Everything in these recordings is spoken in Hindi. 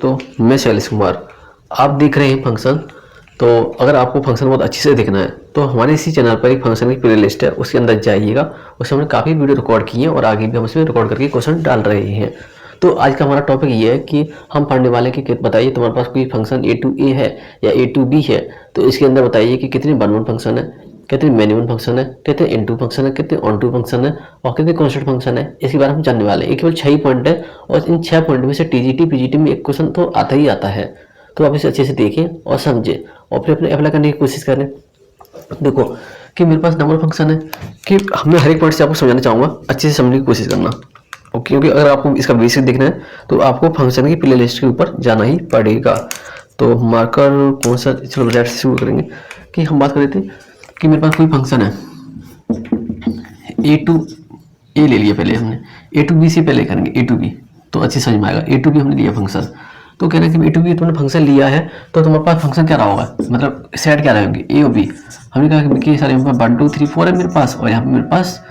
दोस्तों, मैं शैलेश कुमार। आप देख रहे हैं फंक्शन। तो अगर आपको फंक्शन बहुत अच्छे से देखना है तो हमारे इसी चैनल पर एक फंक्शन की प्ले लिस्ट है, उसके अंदर जाइएगा। उसमें हमने काफ़ी वीडियो रिकॉर्ड की है और आगे भी हम उसमें रिकॉर्ड करके क्वेश्चन डाल रहे हैं। तो आज का हमारा टॉपिक ये है कि हम पढ़ने वाले कि बताइए तुम्हारे पास कोई फंक्शन ए टू ए है या ए टू बी है, तो इसके अंदर बताइए कि कितने वन वन फंक्शन है, कितने मैनी वन फंक्शन है, कितने इन टू फंक्शन है, कितने ऑन टू फंक्शन है और कितने कॉन्स्टेंट फंक्शन है। इसके बारे में हम जानने वाले हैं। केवल 6 पॉइंट है और इन 6 पॉइंट में से टीजीटी पीजीटी में एक क्वेश्चन तो आता ही आता है। तो आप इसे अच्छे से देखें और समझें और फिर अपने अप्लाई करने की कोशिश करें। देखो कि मेरे पास नंबर फंक्शन है कि मैं हर एक पॉइंट से आपको समझाना चाहूँगा, अच्छे से समझने की कोशिश करना। ओके, क्योंकि अगर आपको इसका बेसिक देखना है तो आपको फंक्शन की प्ले लिस्ट के ऊपर जाना ही पड़ेगा। तो मार्कर कौन सा, चलो रेड से शुरू करेंगे। कि हम बात कर रहे थे कि मेरे पास कोई फंक्शन है ए टू ए ले लिया पहले हमने, ए टू बी से पहले करेंगे ए टू बी तो अच्छे समझ में आएगा। ए टू बी हमने लिया फंक्शन, तो कह रहे हैं कि ए टू बी तुमने फंक्शन लिया है तो तुम्हारे पास फंक्शन क्या रहा होगा, मतलब सेट क्या रहेंगे ए और बी। हमने कहा कि सारे 1 2 3 4 है मेरे पास और यहाँ पे मेरे पास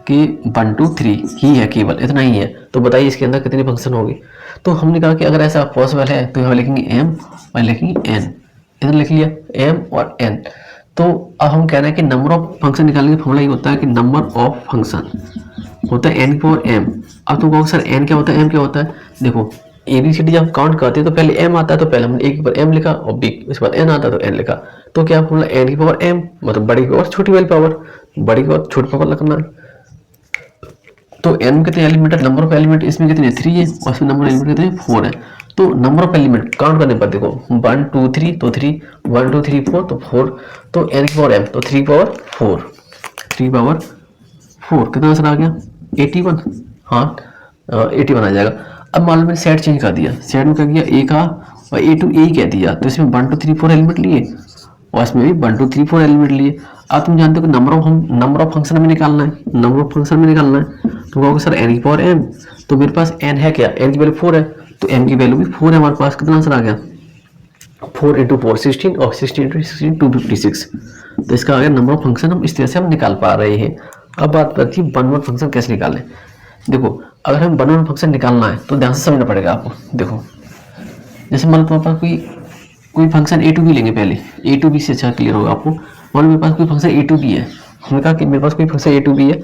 कि 1 2 3 ही है, केवल इतना ही है। तो बताइए इसके अंदर कितने फंक्शन होंगे। तो हमने कहा कि अगर ऐसा पॉसिबल है तो यहाँ लिखेंगे एम और लिखेंगे एन, इधर लिख लिया एम और एन। तो अब हम कह रहे हैं कि नंबर ऑफ फंक्शन निकालने का फॉर्मूला ये होता है कि नंबर ऑफ फंक्शन होता है एन की पावर एम। अब तुम कहोगे सर एन क्या होता है, एम क्या होता है। देखो ए बी सी डी जब काउंट करते हैं तो पहले एम आता है, तो पहले हमने ए की पावर एम लिखा और बी उसके बाद एन आता है तो एन लिखा। तो क्या फॉर्मूला एन की पावर एम मतलब बड़ी की पावर छोटी वाली पावर, बड़ी की पावर छोटी पावर लिखना है। तो एन में कितने एलिमेंट है, नंबर ऑफ एलिमेंट इसमें कितने 3 है और इसमें नंबर एलिमेंट कितने 4 है। तो नंबर ऑफ एलिमेंट काउंट करने पर देखो 1 2 3 तो 3, 1 2 3 4 तो 4, तो एन की पावर एम तो 3 पावर 4, 3 पावर 4 कितना आंसर आ गया 81। हाँ 81 आ जाएगा। अब मान लो मैंने सेट चेंज कर दिया, सेट में क्या किया ए का और ए टू ए कह दिया, तो इसमें 1 2 3 4 एलिमेंट लिए और इसमें भी 1 2 3 4 एलिमेंट लिए। अब तुम जानते हो कि नंबर ऑफ फंक्शन में निकालना है, नंबर ऑफ फंक्शन में निकालना है। तो कहोगे सर एन की पावर एम, तो मेरे पास एन है क्या, एन की वैल्यू 4 है तो एम की वैल्यू भी 4 है हमारे पास। कितना आंसर आ गया 4 × 4 16 और 16 × 16 256। तो इसका आ गया नंबर ऑफ फंक्शन। हम इस तरह से हम निकाल पा रहे हैं। अब बात करती है वन वन फंक्शन कैसे निकालें। देखो अगर हम वन वन फंक्शन निकालना है तो ध्यान से समझना पड़ेगा आपको। देखो जैसे मान लो तुम्हारे पास कोई फंक्शन ए टू बी लेंगे, पहले ए टू बी से अच्छा क्लियर होगा आपको। मान लो मेरे पास कोई फंक्शन ए टू बी है, हमने कहा कि मेरे पास कोई फंक्शन ए टू बी है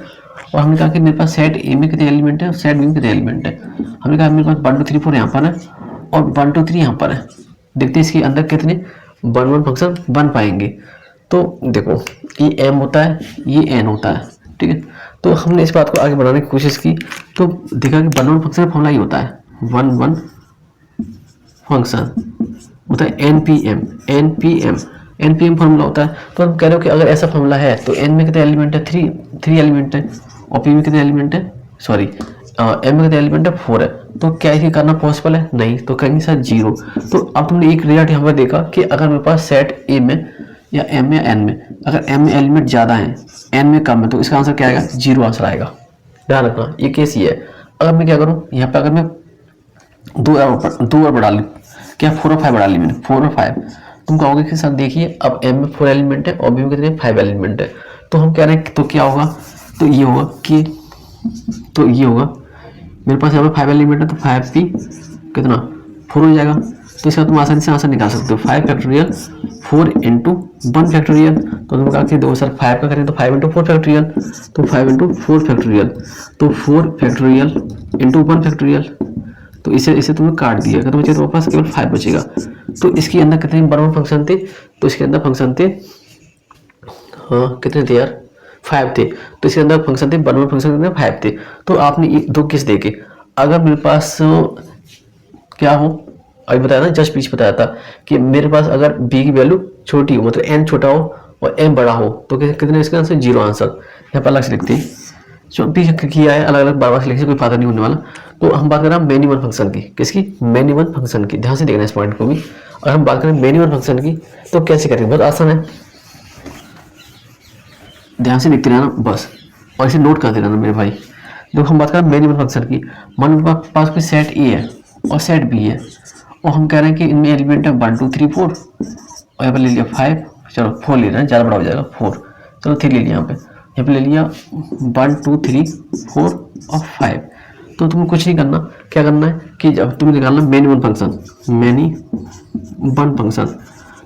और हमने कहा कि मेरे पास सेट ए में कितने एलिमेंट है और सेट बी में कितने एलिमेंट है। हमने कहा मेरे पास 1 2 3 4 यहाँ पर है और 1 2 3 यहाँ पर है। देखते हैं इसके अंदर कितने वन वन फंक्शन बन पाएंगे। तो देखो ये एम होता है, ये एन होता है, ठीक है। तो हमने इस बात को आगे बढ़ाने की कोशिश की तो देखा कि वन वन फंक्शन का फॉर्मूला ही होता है, वन वन फंक्शन होता है एनपीएम, एनपीएम एनपीएम फॉर्मूला होता है। तो हम कह रहे हो कि अगर ऐसा फॉर्मूला है तो एन में कितने एलिमेंट है 3 एलिमेंट है और पी में कितने एलिमेंट है, सॉरी एम में कितने एलिमेंट है 4 है। तो क्या ये करना पॉसिबल है, नहीं, तो कहेंगे सर 0। तो अब तुमने एक रिजल्ट यहाँ पर देखा कि अगर मेरे पास सेट ए में या एम या एन में, अगर एम में एलिमेंट ज़्यादा है एन में कम है तो इसका आंसर क्या आएगा 0 आंसर आएगा। ध्यान रखना ये केस ये है। अगर मैं क्या करूँ यहाँ पे, अगर मैं 2 और बढ़ा लूँ, क्या 4 और 5 बढ़ा ली मैंने, 4 और 5। तुम कहोगे कि सर देखिए अब एम में 4 एलिमेंट है और बी में कितने 5 एलिमेंट है। तो हम कह रहे हैं तो क्या होगा, तो ये होगा कि तो ये होगा मेरे पास यहाँ पे 5 एलिमेंट है तो 5 भी कितना 4 हो जाएगा। तो इसका तुम आसानी से आंसर निकाल सकते हो 5 फैक्टोरियल 4 × 1 फैक्टोरियल। तो तुम कहा कि देखो सर 5 का करें तो 5 × 4 फैक्टोरियल, तो 5 × 4 फैक्टोरियल, तो 4 फैक्टोरियल × 1 फैक्टोरियल। तो इसे तुमने काट दिया, तो बचे तुम्हारे पास केवल 5 बचेगा। तो इसके अंदर कितने वन फंक्शन थे, तो इसके अंदर फंक्शन थे, हाँ कितने थे यार 5 थे। तो इसके अंदर फंक्शन थे वन फंक्शन कितने 5 थे। तो आपने दो केस देखे, अगर मेरे पास क्या हो, अभी बताया ना जस्ट बीच बताया था कि मेरे पास अगर बी की वैल्यू छोटी हो मतलब एन छोटा हो और एम बड़ा हो तो कितने इसका आंसर 0 आंसर। यहाँ पर अलग से लिखते हैं, जो भी किया है अलग अलग बार बार से लिखने से कोई फायदा नहीं होने वाला। तो हम बात कर रहे हैं मैनी वन फंक्शन की, किसकी, मैनी वन फंक्शन की। ध्यान से देखना इस पॉइंट को भी। अगर हम बात करें मैनी वन फंक्शन की तो कैसे करेंगे, बहुत आसान है, ध्यान से देखते रहना बस और इसे नोट करते रहना मेरे भाई। देखो हम बात करें मैनी वन फंक्शन की, मान लो पास कोई सेट ए है और सेट बी है और हम कह रहे हैं कि इनमें एलिमेंट है 1 2 3 4 और यहाँ पर ले लिया 5, चलो 4 ले रहे हैं, ज़्यादा बड़ा हो जाएगा 4, चलो 3 ले लिया यहाँ पे ले लिया 1 2 3 4 और 5। तो तुम्हें कुछ नहीं करना, क्या करना है कि जब तुम्हें निकालना many one function, many one function,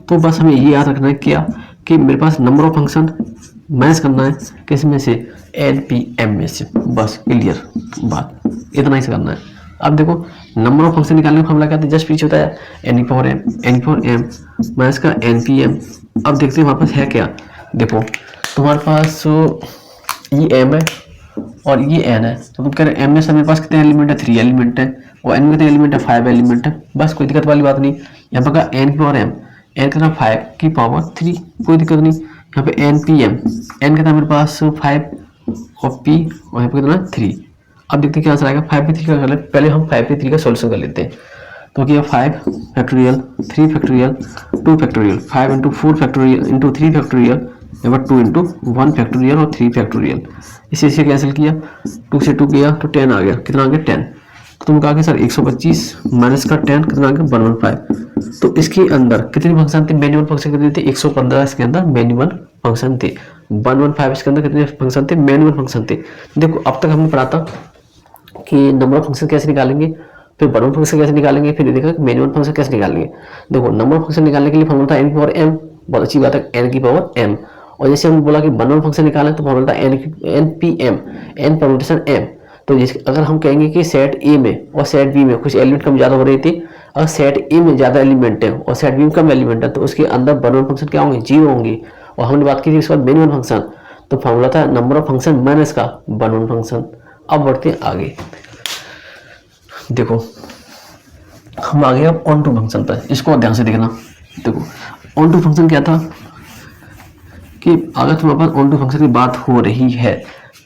तो बस हमें ये याद रखना है क्या कि मेरे पास नंबर ऑफ फंक्शन मैच करना है किस में से, एन पी एम में से, बस क्लियर बात, इतना ही से करना है। अब देखो नंबर ऑफ फंक्शन निकालने का फॉर्मूला क्या था, जस्ट पीछे होता है एन पावर एम माइनस का एन पी एम। अब देखते हैं हमारे पास है क्या, देखो तुम्हारे पास ये एम है और ये एन है, तो तुम कह रहे एम में से मेरे पास कितने एलिमेंट है, 3 एलिमेंट है, और एन में कितने एलिमेंट है, 5 एलिमेंट है, बस कोई दिक्कत वाली बात नहीं। यहाँ पर का एन की पावर एम, एन कितना 5 की पावर 3, कोई दिक्कत नहीं। यहाँ पे एन पी एम, एन कितना मेरे पास 5 और पी, और यहाँ पे कितना 3। अब देखते हैं क्या आंसर आएगा, 5 पे 3 का कर ले, पहले हम 5 पे 3 का सोल्यूशन कर लेते हैं। तो क्या 5 factorial 3 factorial 2 factorial, 5 into 4 factorial into 3 factorial, या 2 इंटू 1 फैक्टोरियल और 3 फैक्टोरियल। इसे कैंसिल किया, 2 से 2 किया तो 10 आ गया, कितना आ गया 10। तो तुम कहा कि सर 125 माइनस का 10 कितना आ गया 115। तो इसके अंदर कितने फंक्शन थे, मैन्युअल फंक्शन कितने थे, 115 इसके अंदर मैन्युअल फंक्शन थे, 115 इसके अंदर कितने फंक्शन थे, मैन्युअल फंक्शन थे। देखो अब तक हमने पढ़ा था कि नंबर ऑफ फंक्शन कैसे निकालेंगे, फिर मैनुअल फंक्शन कैसे निकालेंगे, फिर देखा कि मैनुअल फंक्शन कैसे निकालेंगे। देखो नंबर फंक्शन निकालने के लिए फॉर्मूला था एन की पावर एम, बहुत अच्छी बात है एन की पावर एम। और जैसे हमने बोला कि मैनुअल फंक्शन निकालें तो फॉर्मूला था n P m, n permutation m. तो अगर हम कहेंगे कि सेट ए में और सेट बी में कुछ एलिमेंट कम ज़्यादा हो रही थी, अगर सेट ए में ज़्यादा एलिमेंट है और सेट बी में कम एलिमेंट है, तो उसके अंदर मैनुअल फंक्शन क्या होंगे, 0 होंगे। और हमने बात की थी उसके बाद मैनुअल फंक्शन, तो फॉर्मूला था नंबर ऑफ फंक्शन माइनस का मैनुअल फंक्शन। अब बढ़ते हैं आगे, देखो हम आ गए अब ऑन टू फंक्शन पर, इसको ध्यान से देखना। देखो ऑन टू फंक्शन क्या था कि अगर तुम्हारे पास ऑन टू फंक्शन की बात हो रही है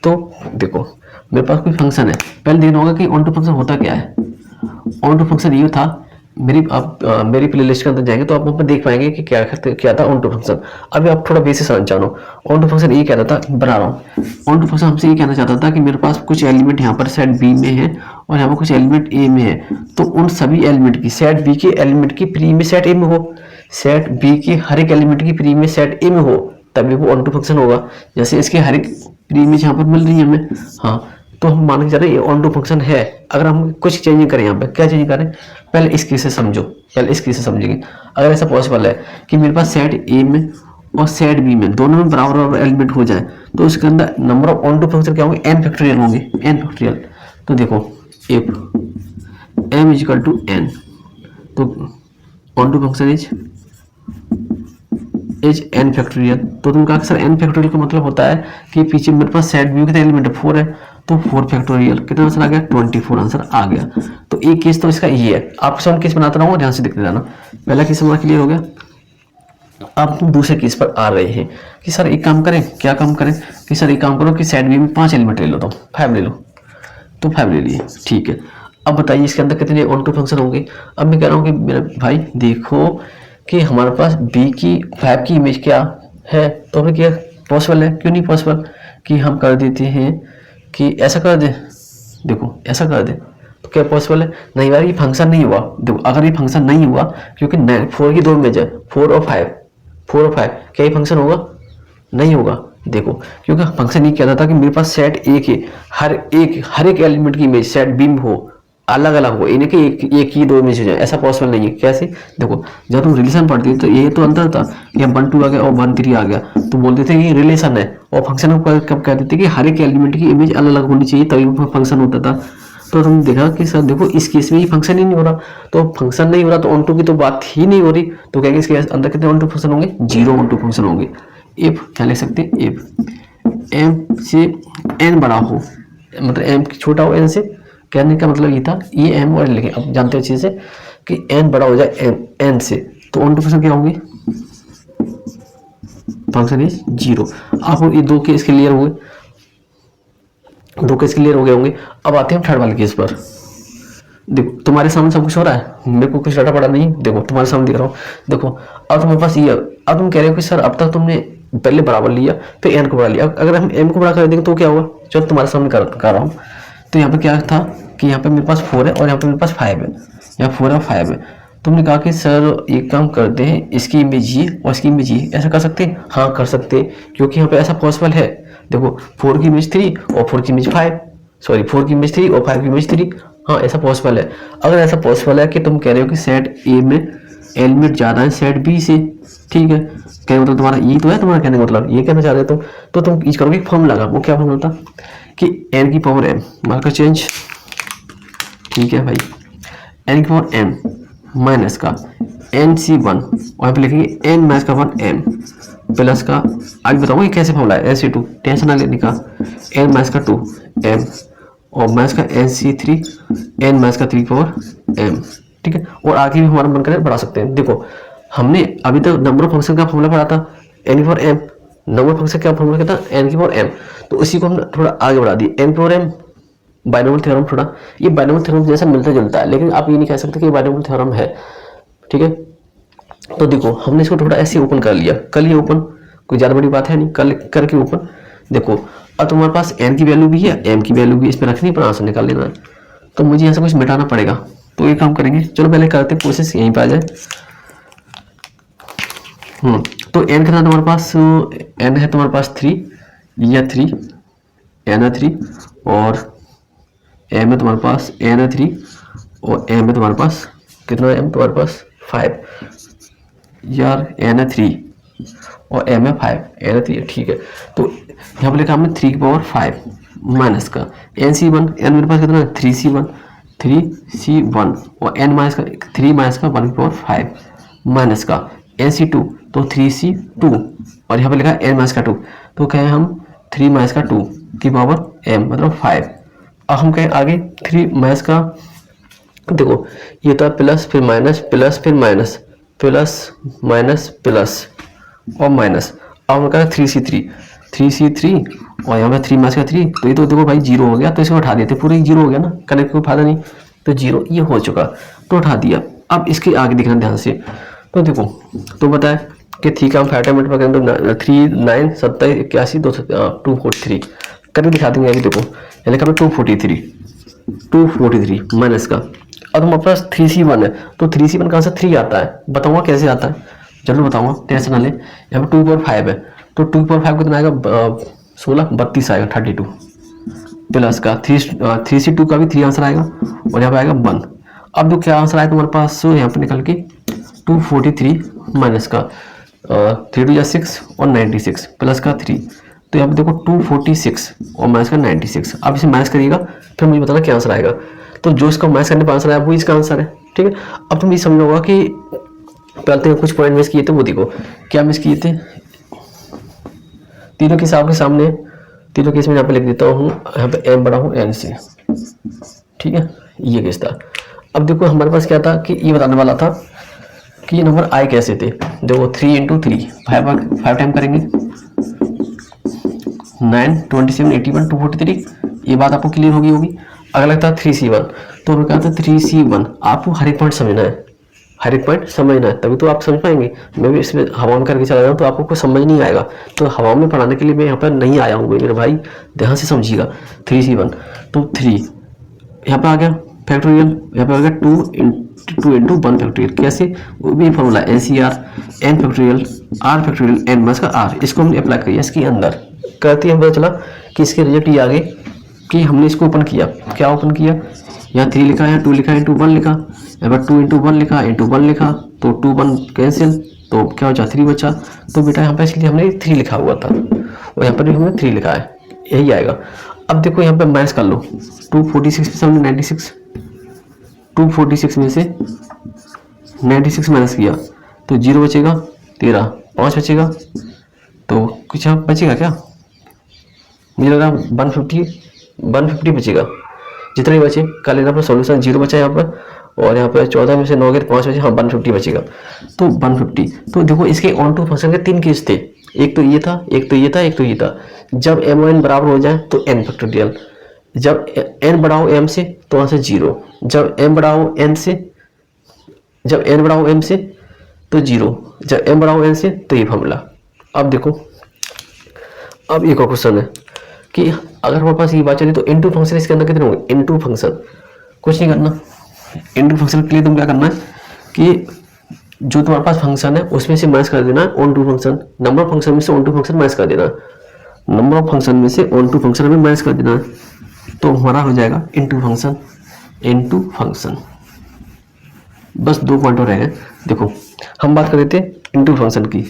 तो देखो मेरे पास कोई फंक्शन है, पहले देखना होगा कि ऑन टू फंक्शन होता क्या है। ऑन टू फंक्शन ये था, मेरी प्लेलिस्ट के अंदर जाएंगे तो आप वहाँ पर देख पाएंगे कि क्या था ऑन टू फंक्शन। अभी आप थोड़ा बेसिक समझ जानो, ऑन टू फंक्शन ये कहता था, बना रहा हूँ, ऑन टू फंक्शन हमसे ये कहना चाहता था कि मेरे पास कुछ एलिमेंट यहाँ पर सेट बी में है और यहाँ पर कुछ एलिमेंट ए में है, तो उन सभी एलिमेंट की, सेट बी के एलिमेंट की प्री में सेट ए में हो, सेट बी के हर एक एलिमेंट की प्री में सेट ए में हो, तभी वो ऑन टू फंक्शन होगा। जैसे इसके हर एक प्री में यहाँ पर मिल रही है हमें, हाँ, तो हम मान के चल रहे ये ऑन टू फंक्शन है। अगर हम कुछ चेंज करें यहाँ पे, क्या चेंज करें, पहले इस केस से समझो, पहले इस केस से समझेंगे। अगर ऐसा पॉसिबल है कि मेरे पास सेट ए में और सेट बी में दोनों में बराबर एलिमेंट हो जाए, तो उसके अंदर number of onto function क्या होंगे, एन फैक्टोरियल होंगे, एन फैक्टोरियल। तो देखो if m is equal to n, तो onto function is n factorial. तो तुम कहा सर एन फैक्टोरियल का मतलब होता है कि पीछे मेरे पास सेट बी कितने एलिमेंट है, 4 है, तो 4 फैक्टोरियल, कितना आंसर आ गया 24 आंसर आ गया। तो एक केस तो इसका ये है, आपके सामने केस बनाता रहूंगा, ध्यान से देखते जाना। पहला केस हमारा क्लियर हो गया। अब तुम दूसरे केस पर आ रहे हैं कि सर एक काम करें, क्या काम करें कि सर एक काम करो कि सेट बी में 5 एलिमेंट ले लो, तो 5 ले लो, तो 5 ले लिए, ठीक है। अब बताइए इसके अंदर कितने ऑन टू फंक्शन होंगे। अब मैं कह रहा हूँ कि मेरे भाई देखो कि हमारे पास बी की 5 की इमेज क्या है, तो हमें क्या पॉसिबल है, क्यों नहीं पॉसिबल कि हम कर देते हैं कि ऐसा कर दे, देखो ऐसा कर दे, तो क्या पॉसिबल है, नहीं यार ये फंक्शन नहीं हुआ। देखो अगर ये फंक्शन नहीं हुआ क्योंकि 4 की 2 इमेज है, 4 और 5, क्या ये फंक्शन होगा, नहीं होगा। देखो क्योंकि फंक्शन ये कहता था कि मेरे पास सेट ए के हर एक एलिमेंट की इमेज सेट बी में हो, अलग अलग हो, इन्हें कि एक ही 2 इमेज हो जाए, ऐसा पॉसिबल नहीं है। कैसे, देखो जब तुम रिलेशन पढ़ती तो ये तो अंतर था कि 1 2 आ गया और 1 3 आ गया, तो बोलते थे ये रिलेशन है, और फंक्शन कब कहते थे कि हर एक एलिमेंट की इमेज अलग अलग होनी चाहिए तभी वो फंक्शन होता था। तो तुम देखा कि सर देखो इस केस में ये फंक्शन ही नहीं हो रहा, तो फंक्शन नहीं हो रहा तो ऑन टू की तो बात ही नहीं हो रही, तो क्या इसके अंदर कितने ऑन टू फंक्शन होंगे, 0 ऑन टू फंक्शन होंगे। इफ क्या लिख सकते हैं, इफ एम से एन बड़ा हो, मतलब एम छोटा हो एन से, कहने का मतलब ये था, ये एम और लिखे, अब जानते हो अच्छे से कि एन बड़ा हो जाए एन से, तो ऑन टू फंक्शन क्या होंगे, फंक्शन इज 0। आप ये 2 केस क्लियर हो गए, 2 केस क्लियर हो गए होंगे। अब आते हैं थर्ड वाले केस पर। देखो तुम्हारे सामने सब कुछ हो रहा है, मेरे को कुछ डाटा पड़ा नहीं, देखो तुम्हारे सामने दिख रहा हूँ। देखो अब तुम्हारे पास ये, अब तुम कह रहे हो कि सर अब तक तुमने पहले बराबर लिया फिर एन को बड़ा लिया, अगर हम एम को बड़ा कर देंगे तो क्या होगा, जो तुम्हारे सामने कर रहा हूँ। तो यहाँ पे क्या था कि यहाँ पे मेरे पास 4 है और यहाँ पे मेरे पास 5 है, यहाँ 4 और 5 है। तुमने कहा कि सर एक काम करते हैं, इसकी इमेज ये और इसकी इमेज ये, ऐसा कर सकते हैं, हाँ कर सकते हैं, क्योंकि यहाँ पे ऐसा पॉसिबल है। देखो 4 की इमेज 3 और 4 की इमेज 5, सॉरी 4 की इमेज 3 और 5 की इमेज 3। हाँ ऐसा पॉसिबल है। अगर ऐसा पॉसिबल है कि तुम कह रहे हो कि सेट ए में एलिमेंट ज़्यादा है सेट बी से, ठीक है, क्या मतलब तुम्हारा ये तो है, तुम्हारा कहने का मतलब ये कहना चाह रहे हो तुम, तो तुम यूज करोगे फॉर्मूला का। वो क्या फॉर्मूला था कि एन की पावर एम, मार्कर चेंज, ठीक है भाई, एन की पावर एम माइनस का एन सी वन, वहाँ पे लिखेंगे एन माइनस का 1 एम प्लस का, आगे बताऊंगा ये कैसे फॉर्मूला है, एन सी टू टेंशन ना लेने का, एन माइनस का 2 एम और माइनस का n C three n minus का 3 पावर एम, ठीक है। और आगे भी हमारा मन करे बढ़ा सकते हैं। देखो हमने अभी तक नंबर ऑफ फंक्शन का फॉर्मूला पढ़ा था एन की power m, number of function का फॉर्मूला क्या था एन की पावर एम, तो उसी को हमने थोड़ा आगे बढ़ा दिया एन की पावर एम। बाइनोमियल थ्योरम थोड़ा ये बाइनोमियल थ्योरम जैसा मिलता जुलता है, लेकिन आप ये नहीं कह सकते कि ये बाइनोमियल थ्योरम है, ठीक है। तो देखो हमने इसको थोड़ा ऐसे ओपन कर लिया, कर लिया ओपन, कोई ज़्यादा बड़ी बात है नहीं, कर करके ओपन। देखो अब तुम्हारे पास एन की वैल्यू भी है एम की वैल्यू भी, इस पर रखनी पर आंसर निकाल लेना है, तो मुझे ऐसा कुछ मिटाना पड़ेगा। तो ये काम करेंगे, चलो पहले करते हैं कोशिश यहीं पर आ जाए। तो एन कितना तुम्हारे पास, एन है तुम्हारे पास 3, या 3 एन है 3 और एम है तुम्हारे पास एन है 3 और एम है तुम्हारे पास कितना, एम तुम्हारे पास 5 यार, एन है 3 और एम है 5, एन है 3, ठीक है। तो यहाँ पर लिखा हमने 3 की पावर 5 माइनस का एन सी वन, एन मेरे पास कितना है 3C1 और एन माइनस का 3 माइनस का 1 की पावर 5 माइनस का एन सी टू, तो 3C2 और यहाँ पे लिखा एन माइनस का 2, तो कहें हम 3 माइनस का 2 की पावर एम मतलब 5। अब हम कहें आगे 3 माइनस का, देखो ये था प्लस फिर माइनस प्लस फिर माइनस प्लस माइनस प्लस और माइनस, अब हम कहा 3C3 और यहाँ पे 3 माइनस का 3, तो ये तो देखो भाई 0 हो गया, तो इसको उठा देते, पूरे 0 हो गया ना, करने का कोई फायदा नहीं, तो 0 ये हो चुका तो उठा दिया। अब इसके आगे देखना ध्यान से, तो देखो तो बताए कि ठीक है हम 5 टाइम मल्टीप्लाई करें तो 3 9 27 81 243 करके दिखा देंगे। अभी देखो यानी कि 243 माइनस का, अब हमारे पास 3C1 है, तो 3C1 कहाँ से 3 आता है, बताऊंगा कैसे आता है, जरूर बताऊंगा, टेंशन ना ले। यहाँ पर 2/5 है, तो 2/5 कितना आएगा 16 32 आएगा 32 प्लस का 3C2 का भी 3 आंसर आएगा और यहाँ पे आएगा 1। अब जो क्या आंसर आया तुम्हारे पास, यहाँ पे निकल के 243 माइनस का 3 2 6 और 96 प्लस का 3, तो यहाँ पे देखो 246 और माइनस का 96। अब इसे माइनस करिएगा फिर मुझे बताना क्या आंसर आएगा, तो जो इसका माइनस करने पर आंसर आया वो इसका आंसर है, ठीक है। अब तुम ये समझ होगा कि पहले कुछ पॉइंट मिस किए थे, वो देखो क्या मिस किए थे, तीनों केस आपके सामने, तीनों केस में यहाँ पे लिख देता हूँ, यहाँ पे एम बड़ा हूँ एन से, ठीक है, ये केस था। अब देखो हमारे पास क्या था कि ये बताने वाला था कि ये नंबर आए कैसे थे। देखो 3 × 3 5 टाइम करेंगे 9 27 81 243, ये बात आपको क्लियर होगी। अगर लगता है 3C1, तो हमें कहा था 3C1 आपको हर एक पॉइंट समझना है, हर एक पॉइंट समझना है, तभी तो आप समझ पाएंगे। मैं भी इसमें हवा में करके चला जाऊँ तो आपको कुछ समझ नहीं आएगा, तो हवा में पढ़ाने के लिए मैं यहाँ पर नहीं आया हूँ मेरे भाई, ध्यान से समझिएगा। 3C1 तो 3 यहाँ पे आ गया फैक्टोरियल, यहाँ पे आ गया 2 × 1 फैक्टोरियल, कैसे, वो भी formula NCR n factorial r factorial n minus का r, इसको हमने अप्लाई किया इसके अंदर करते ही हमें पता चला कि इसके रिजल्ट ये आ गए कि हमने इसको ओपन किया, क्या ओपन किया, यहाँ 3 लिखा है 2 लिखा है 1 लिखा, यहाँ पर 2 × 1 लिखा 1 लिखा, तो 2 1 कैंसिल, तो क्या बचा 3 बचा, तो बेटा यहाँ पर इसलिए हमने 3 लिखा हुआ था और यहाँ पर भी हमने 3 लिखा है, यही आएगा। अब देखो यहाँ पे माइनस कर लो 246 में से हमने 96, 246 में से 96 माइनस किया तो 0 बचेगा, 13 5 बचेगा, तो कुछ यहाँ बचेगा क्या, मुझे लग रहा 150 बचेगा, जितना ही बचे कर लेना अपना सॉल्यूशन। 0 बचा यहाँ पर और यहाँ पर 14 में से 9 गए 5 बचे, हाँ 150 बचेगा, तो 150। तो देखो इसके ऑन टू फंक्शन के 3 केस थे, एक तो ये था, एक तो ये था, एक तो ये था। जब m और n बराबर हो जाए तो n फैक्टोरियल, जब n बड़ा हो m से तो वहाँ से 0, जब m बड़ा हो n से, जब n बड़ा हो m से तो 0, जब m बड़ा हो n से तो ये फॉर्मूला। अब देखो अब एक और क्वेश्चन है कि अगर हमारे पास ये बात चली तो इनटू फंक्शन इसके अंदर कितने होंगे, इनटू फंक्शन, कुछ नहीं करना। इनटू फंक्शन के लिए तुम क्या करना है कि जो तुम्हारे पास फंक्शन है उसमें से माइनस कर देना onto function, number of function में से ऑन टू फंक्शन माइनस कर देना, नंबर ऑफ फंक्शन में से ऑन टू फंक्शन में माइनस कर देना, तो हमारा हो जाएगा इनटू फंक्शन। बस 2 पॉइंट और रह गए। देखो हम बात कर रहे थे इनटू फंक्शन की,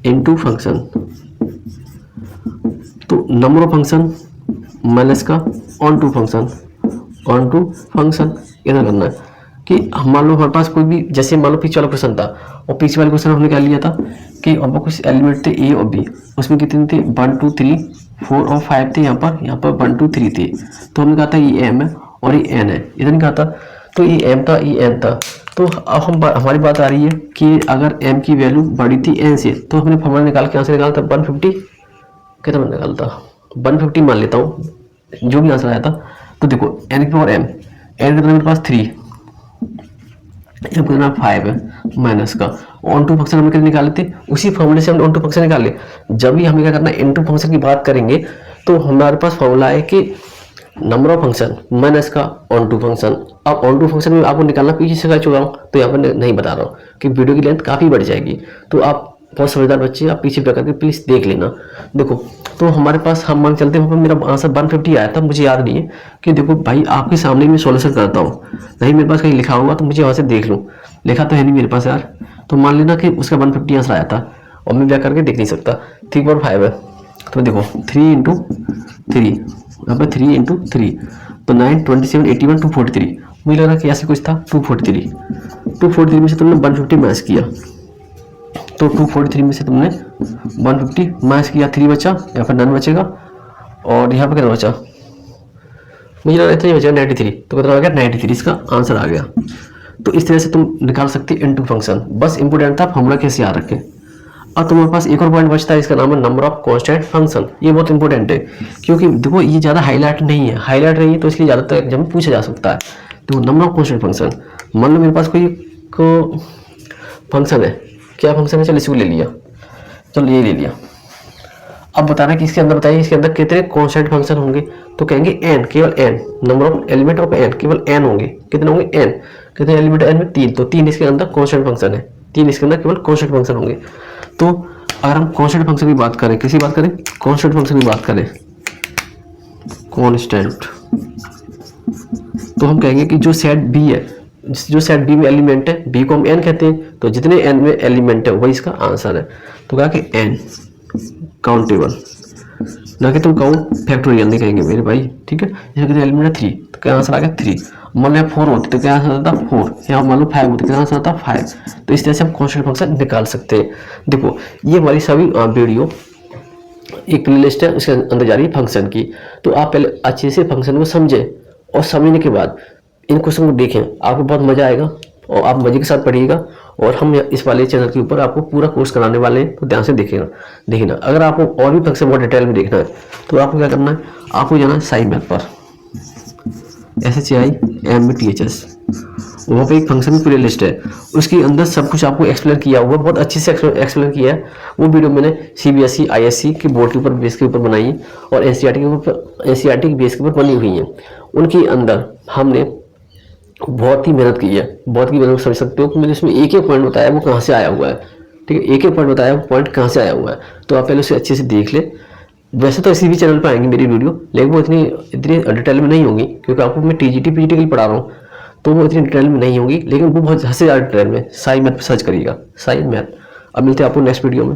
इनटू फंक्शन तो नंबर ऑफ फंक्शन माइनस का onto function, onto function इधर करना है कि मान लो हमारे पास कोई भी, जैसे मान लो पीछे वाला क्वेश्चन था और पीछे वाले क्वेश्चन हमने क्या लिया था कि अब कुछ एलिमेंट थे ए और बी, उसमें कितने थे 1 2 3 4 और 5 थे, यहाँ पर 1 2 3 थे। तो हमने कहा था ये एम है और ये एन है, इधर नहीं कहा था, तो ये एम था ये एन था। तो अब हमारी बात आ रही है कि अगर एम की वैल्यू बड़ी थी एन से, तो हमने फॉर्मूला निकाल के आंसर निकाला था 150, कितना मैंने निकाला था 150 मान लेता हूँ जो भी आंसर आया था। तो देखो एन की पावर एम, एन कितना मेरे पास 3, एम कितना 5 है माइनस का ऑन टू फंक्शन हमने कितने निकाले थे, उसी फॉर्मूले से हमने ऑन टू फंक्शन निकाले। जब भी हमें क्या करना है इन टू फंक्शन की बात करेंगे तो हमारे पास फॉर्मूला है कि नंबर ऑफ फंक्शन माइनस का ऑन टू फंक्शन। अब ऑन टू फंक्शन में आपको निकालना पीछे से कर चुका हूँ, तो यहाँ पर नहीं बता रहा हूँ कि वीडियो की लेंथ काफ़ी बढ़ जाएगी। तो आप बहुत समझदार बच्चे, आप पीछे पे करके प्लीज़ देख लेना। देखो तो हमारे पास हम मान चलते हैं, मेरा आंसर 150 आया था, मुझे याद नहीं है कि देखो भाई आपके सामने मैं सॉल्यूशन करता हूँ, नहीं मेरे पास कहीं लिखा होगा तो मुझे वहाँ से देख लूँ, लिखा तो है नहीं मेरे पास यार। तो मान लेना कि उसका 150 आंसर आया था और मैं क्या करके देख नहीं सकता, 3.5 है। तो देखो 3 इंटू 3, यहाँ पर 3 इंटू 3 तो 9 27 81 243, मुझे लग रहा है कि ऐसे कुछ था 243 में से तुमने 150 माइनस किया, तो 243 में से तुमने 150 माइनस किया, 3 बचा, यहाँ पर 9 बचेगा और यहाँ पर कितना बचा, मुझे लग रहा है इतना ही बचेगा 93, तो कितना आ गया 93 इसका आंसर आ गया। तो इस तरह से तुम निकाल सकते इनटू फंक्शन, बस इंपोर्टेंट था फॉर्मूला कैसे याद रखें। अब तुम्हारे पास एक और पॉइंट बचता है, इसका नाम है नंबर ऑफ कांस्टेंट फंक्शन। ये बहुत इंपॉर्टेंट है क्योंकि देखो ये ज़्यादा हाईलाइट नहीं है, हाईलाइट नहीं है तो इसलिए ज़्यादातर एग्जाम में पूछा जा सकता है। तो नंबर ऑफ कांस्टेंट फंक्शन, मान लो मेरे पास कोई फंक्शन है, क्या फंक्शन है, चलो इसको ले लिया, चलो ये ले लिया। अब बताना कि इसके अंदर बताइए इसके अंदर कितने कांस्टेंट फंक्शन होंगे, तो कहेंगे एन, केवल n, number of element of n, केवल एन होंगे। कितने होंगे एन, कितने एलिमेंट एन में 3, तो 3 इसके अंदर कांस्टेंट फंक्शन है, 3 इसके अंदर केवल कांस्टेंट फंक्शन होंगे। तो अगर हम कांस्टेंट फंक्शन की बात करें, किसी बात करें कांस्टेंट फंक्शन की बात करें, कांस्टेंट, तो हम कहेंगे कि जो सेट बी है, जो सेट बी में एलिमेंट है, बी को हम एन कहते हैं, तो जितने एन में एलिमेंट है वही इसका आंसर है। तो कहा कि एन काउंटेबल, ना कि तुम कहो फैक्टोरियल नहीं कहेंगे मेरे भाई, ठीक है। यहाँ कितने एलिमेंट है 3, तो क्या आंसर आ गया 3। मान लो 4 होती तो क्या आंसर आता 4, यहाँ मान लो 5 होती तो क्या आंसर आता 5। तो इस तरह से हम कांस्टेंट फंक्शन निकाल सकते हैं। देखो ये हमारी सभी वीडियो एक प्लेलिस्ट है, उसके अंदर जा रही है फंक्शन की। तो आप पहले अच्छे से फंक्शन को समझें और समझने के बाद इन क्वेश्चन को देखें, आपको बहुत मजा आएगा और आप मजे के साथ पढ़िएगा। और हम इस वाले चैनल के ऊपर आपको पूरा कोर्स कराने वाले हैं, तो ध्यान से देखना। अगर आपको और भी फंक्शन बहुत डिटेल में देखना है तो आपको क्या करना है, आपको जाना है साई मैथ पर, SHIMATHS, वहाँ पे एक फंक्शन की प्ले लिस्ट है, उसके अंदर सब कुछ आपको एक्सप्लेन किया हुआ, बहुत अच्छे से एक्सप्लेन किया है। वो वीडियो मैंने CBSE ISC के बोर्ड के ऊपर बेस के ऊपर बनाई है और NCERT के बेस के ऊपर बनी हुई है। उनके अंदर हमने बहुत ही मेहनत की है, बहुत की मेहनत समझ सकते हो कि मैंने इसमें एक पॉइंट बताया वो कहाँ से आया हुआ है, ठीक है, एक पॉइंट बताया वो पॉइंट कहाँ से आया हुआ है। तो आप पहले उसे अच्छे से देख ले। वैसे तो इसी भी चैनल पर आएंगी मेरी वीडियो, लेकिन वो इतनी डिटेल में नहीं होंगी क्योंकि आपको मैं TGT PGT के लिए पढ़ा रहा हूँ, तो वो इतनी डिटेल में नहीं होगी, लेकिन वो बहुत हद से ज़्यादा डिटेल में साई मैथ पर सर्च करिएगा, साई मैथ। अब मिलते हैं आपको नेक्स्ट वीडियो में।